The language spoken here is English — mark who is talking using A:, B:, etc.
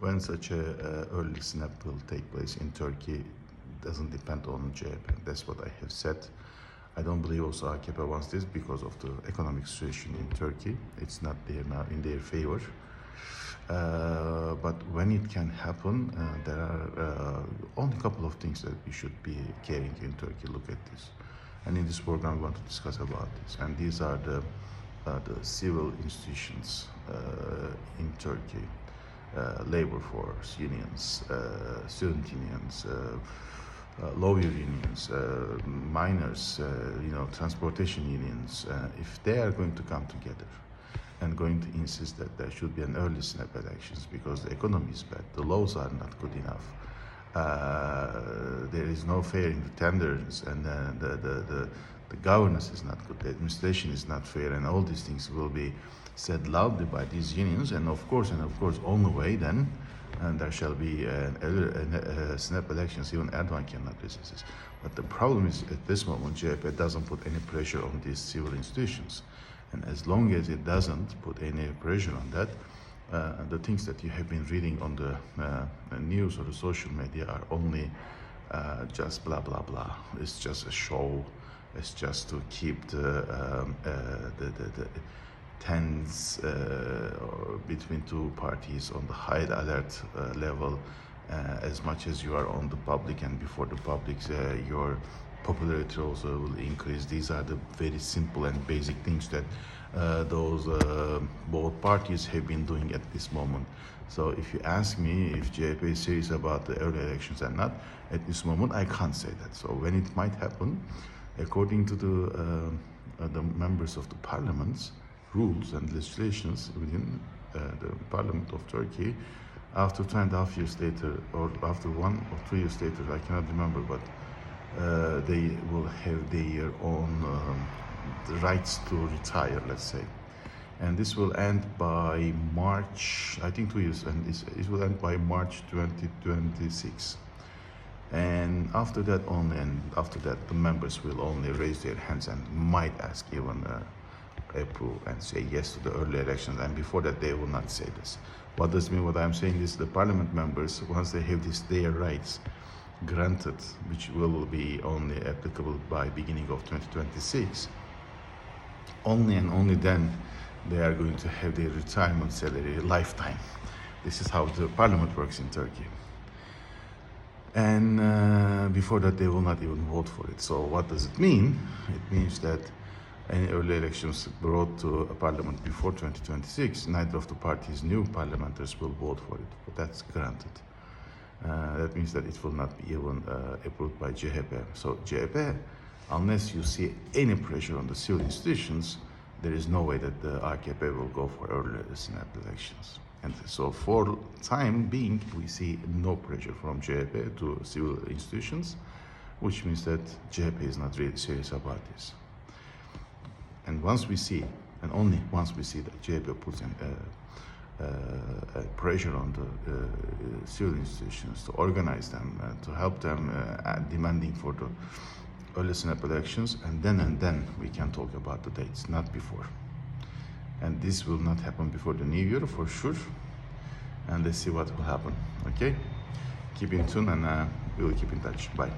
A: when such a early snap will take place in Turkey doesn't depend on CHP. That's what I have said. I don't believe also AKP wants this because of the economic situation in Turkey. It's not there now in their favor. But when it can happen, there are only a couple of things that we should be caring in Turkey. Look at this. And in this program, we want to discuss about this. And these are the civil institutions in Turkey. Labor force, unions, student unions, lawyer unions, miners, transportation unions, if they are going to come together and going to insist that there should be an early snap elections because the economy is bad, the laws are not good enough, there is no fair in the tenders, and the governance is not good, the administration is not fair, and all these things will be said loudly by these unions, and of course, on the way then, and there shall be snap elections. Even Erdogan cannot resist this. But the problem is, at this moment, CHP doesn't put any pressure on these civil institutions, and as long as it doesn't put any pressure on that, the things that you have been reading on the news or the social media are only just blah blah blah. It's just a show. It's just to keep the tense between two parties on the high alert level, as much as you are on the public, and before the public, your popularity also will increase. These are the very simple and basic things that those both parties have been doing at this moment. So if you ask me if JP is serious about the early elections or not, at this moment I can't say that. So when it might happen, according to the members of the parliaments, rules and legislations within the Parliament of Turkey, after 2.5 years later, or after 1 or 2 years later, I cannot remember, but they will have their own rights to retire, let's say. And this will end by March, I think 2 years, and it will end by March 2026. And after that the members will only raise their hands and might ask even approve and say yes to the early elections, and before that they will not say this. What does mean? What I'm saying is the parliament members, once they have their rights granted, which will be only applicable by beginning of 2026, only and only then they are going to have their retirement salary lifetime. This is how the parliament works in Turkey. And before that they will not even vote for it. So what does it mean? It means that any early elections brought to a parliament before 2026, neither of the parties' new parliamentarians will vote for it. But that's granted. That means that it will not be even approved by CHP. So CHP, unless you see any pressure on the civil institutions, there is no way that the AKP will go for early snap elections. And so for time being, we see no pressure from CHP to civil institutions, which means that CHP is not really serious about this. And once we see, and only once we see that CHP puts in pressure on the civil institutions to organize them, to help them demanding for the early snap elections, and then we can talk about the dates, not before. And this will not happen before the new year for sure. And let's see what will happen. Okay? Keep in tune, and we will keep in touch. Bye.